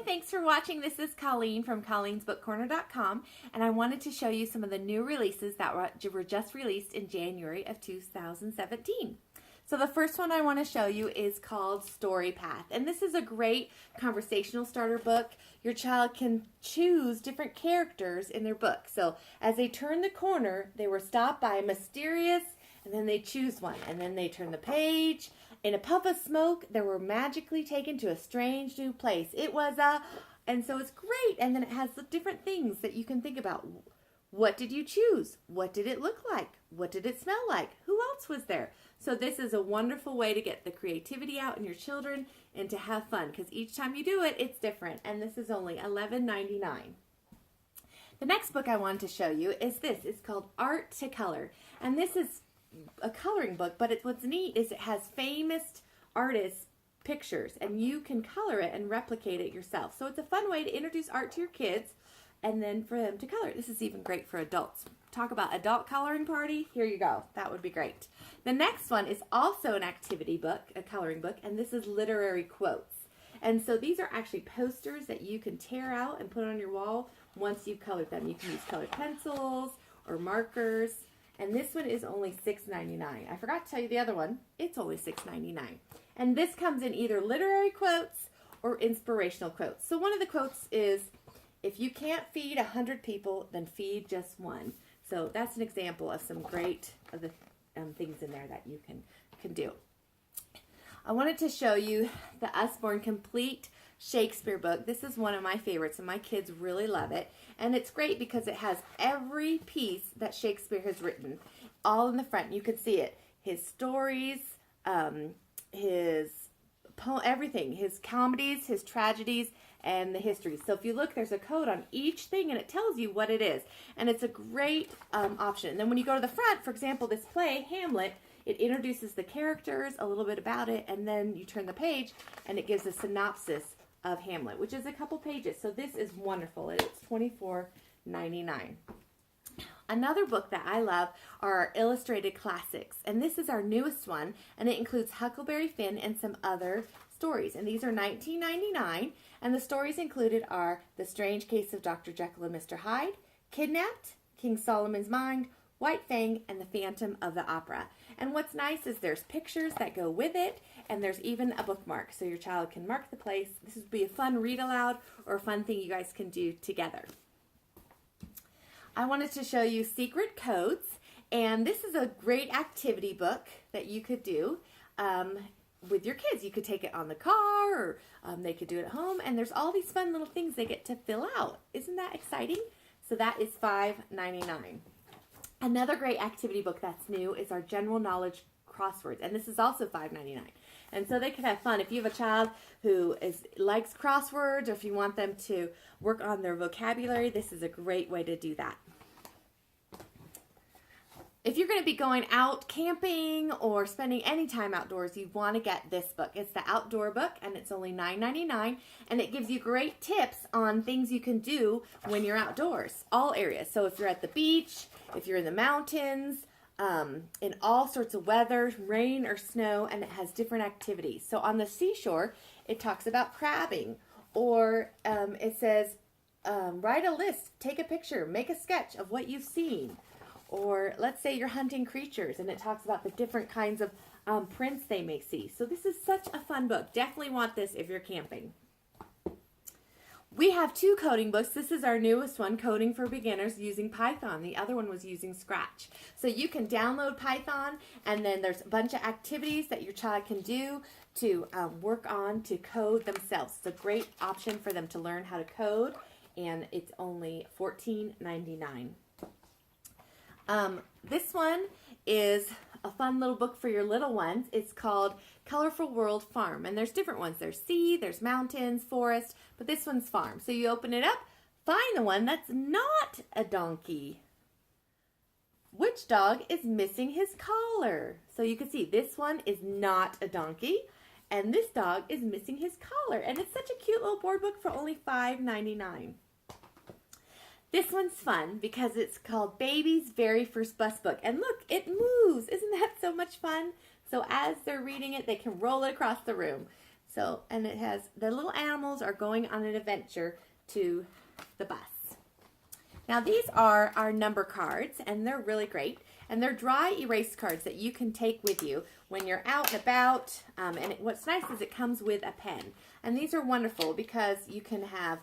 thanks for watching. This is Colleen from colleensbookcorner.com, and I wanted to show you some of the new releases that were just released in January of 2017. So the first one I want to show you is called Story Path, and this is a great conversational starter book. Your child can choose different characters in their book. So as they turn the corner, they were stopped by a mysterious, and then they choose one, and then they turn the page. In a puff of smoke, they were magically taken to a strange new place. And so it's great, and then it has the different things that you can think about. What did you choose? What did it look like? What did it smell like? Who else was there? So this is a wonderful way to get the creativity out in your children and to have fun, because each time you do it, it's different. And this is only $11.99. The next book I wanted to show you is this. It's called Art to Color. And this is a coloring book, but what's neat is it has famous artists' pictures, and you can color it and replicate it yourself. So it's a fun way to introduce art to your kids and then for them to color. This is even great for adults. Talk about adult coloring party. Here you go. That would be great. The next one is also an activity book, a coloring book, and this is literary quotes. And so these are actually posters that you can tear out and put on your wall once you've colored them. You can use colored pencils or markers. And this one is only $6.99. I forgot to tell you the other one. It's only $6.99. And this comes in either literary quotes or inspirational quotes. So one of the quotes is, if you can't feed 100 people, then feed just one. So that's an example of some great of the things in there that you can do. I wanted to show you the Usborne Complete Shakespeare book. This is one of my favorites, and my kids really love it. And it's great because it has every piece that Shakespeare has written all in the front. You can see it. His stories, his everything, his comedies, his tragedies, and the histories. So if you look, there's a code on each thing, and it tells you what it is. And it's a great option. And then when you go to the front, for example, this play, Hamlet, it introduces the characters, a little bit about it, and then you turn the page, and it gives a synopsis of Hamlet, which is a couple pages. So this is wonderful. It's $24.99. Another book that I love are our illustrated classics, and this is our newest one, and it includes Huckleberry Finn and some other stories, and these are $19.99, and the stories included are The Strange Case of Dr. Jekyll and Mr. Hyde, Kidnapped, King Solomon's Mind, White Fang, and The Phantom of the Opera. And what's nice is there's pictures that go with it, and there's even a bookmark, so your child can mark the place. This would be a fun read aloud or a fun thing you guys can do together. I wanted to show you Secret Codes, and this is a great activity book that you could do with your kids. You could take it on the car, or they could do it at home, and there's all these fun little things they get to fill out. Isn't that exciting? So that is $5.99. Another great activity book that's new is our General Knowledge Crosswords, and this is also $5.99. And so they can have fun. If you have a child who likes crosswords, or if you want them to work on their vocabulary, this is a great way to do that. If you're going to be going out camping or spending any time outdoors, you want to get this book. It's the outdoor book, and it's only $9.99, and it gives you great tips on things you can do when you're outdoors, all areas. So if you're at the beach, if you're in the mountains, in all sorts of weather, rain or snow, and it has different activities. So on the seashore, it talks about crabbing, or it says, write a list, take a picture, make a sketch of what you've seen. Or let's say you're hunting creatures, and it talks about the different kinds of prints they may see. So this is such a fun book. Definitely want this if you're camping. We have two coding books. This is our newest one, Coding for Beginners, using Python. The other one was using Scratch. So you can download Python, and then there's a bunch of activities that your child can do to work on to code themselves. It's a great option for them to learn how to code, and it's only $14.99. This one is a fun little book for your little ones. It's called Colorful World Farm, and there's different ones. There's sea, there's mountains, forest, but this one's farm. So you open it up, find the one that's not a donkey. Which dog is missing his collar? So you can see this one is not a donkey, and this dog is missing his collar, and it's such a cute little board book for only $5.99. This one's fun because it's called Baby's Very First Bus Book. And look, it moves. Isn't that so much fun? So as they're reading it, they can roll it across the room. So, and it has, the little animals are going on an adventure to the bus. Now these are our number cards, and they're really great. And they're dry erase cards that you can take with you when you're out and about. What's nice is it comes with a pen. And these are wonderful because you can have,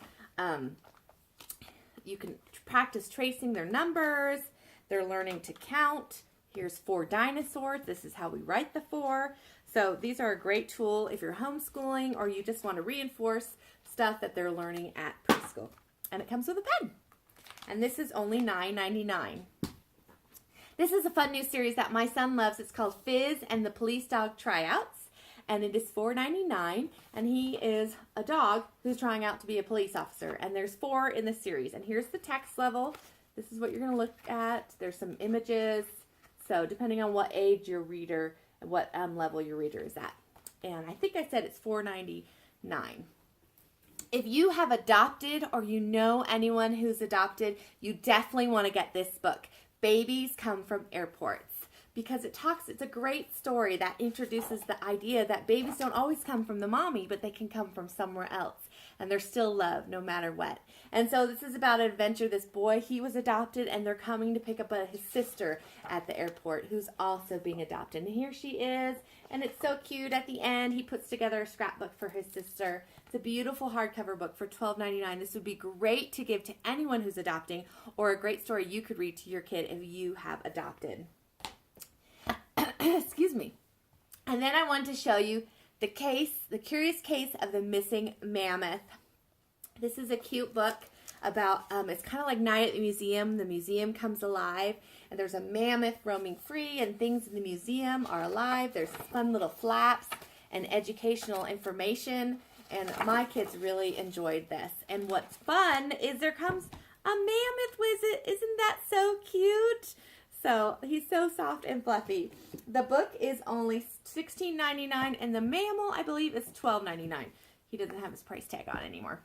you can practice tracing their numbers. They're learning to count. Here's 4 dinosaurs. This is how we write the 4. So these are a great tool if you're homeschooling or you just want to reinforce stuff that they're learning at preschool. And it comes with a pen. And this is only $9.99. This is a fun new series that my son loves. It's called Fizz and the Police Dog Tryouts. And it is $4.99. And he is a dog who's trying out to be a police officer. And there's 4 in the series. And here's the text level. This is what you're going to look at. There's some images. So depending on what age your reader, what level your reader is at. And I think I said it's $4.99. If you have adopted or you know anyone who's adopted, you definitely want to get this book. Babies Come from Airports, because it's a great story that introduces the idea that babies don't always come from the mommy, but they can come from somewhere else. And they're still loved no matter what. And so this is about an adventure. This boy, he was adopted, and they're coming to pick up his sister at the airport who's also being adopted. And here she is, and it's so cute. At the end, he puts together a scrapbook for his sister. It's a beautiful hardcover book for $12.99. This would be great to give to anyone who's adopting, or a great story you could read to your kid if you have adopted. Excuse me. And then I wanted to show you the Curious Case of the Missing Mammoth. This is a cute book about, it's kind of like Night at the Museum. The museum comes alive, and there's a mammoth roaming free, and things in the museum are alive. There's fun little flaps and educational information, and my kids really enjoyed this. And what's fun is there comes a mammoth with it. Isn't that so cute? So he's so soft and fluffy. The book is only $16.99, and the mammal, I believe, is $12.99. He doesn't have his price tag on anymore.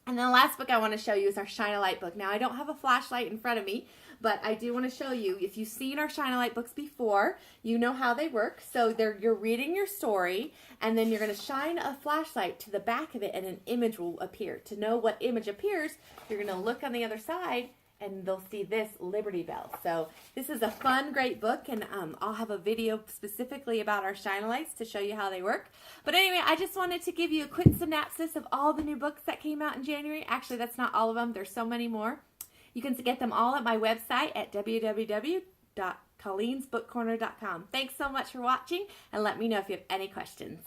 And the last book I want to show you is our Shine a Light book. Now, I don't have a flashlight in front of me, but I do want to show you. If you've seen our Shine a Light books before, you know how they work. So you're reading your story, and then you're going to shine a flashlight to the back of it, and an image will appear. To know what image appears, you're going to look on the other side, and they'll see this Liberty Bell. So this is a fun, great book, and I'll have a video specifically about our Shine Lights to show you how they work. But anyway, I just wanted to give you a quick synopsis of all the new books that came out in January. Actually, that's not all of them. There's so many more. You can get them all at my website at www.colleensbookcorner.com. Thanks so much for watching, and let me know if you have any questions.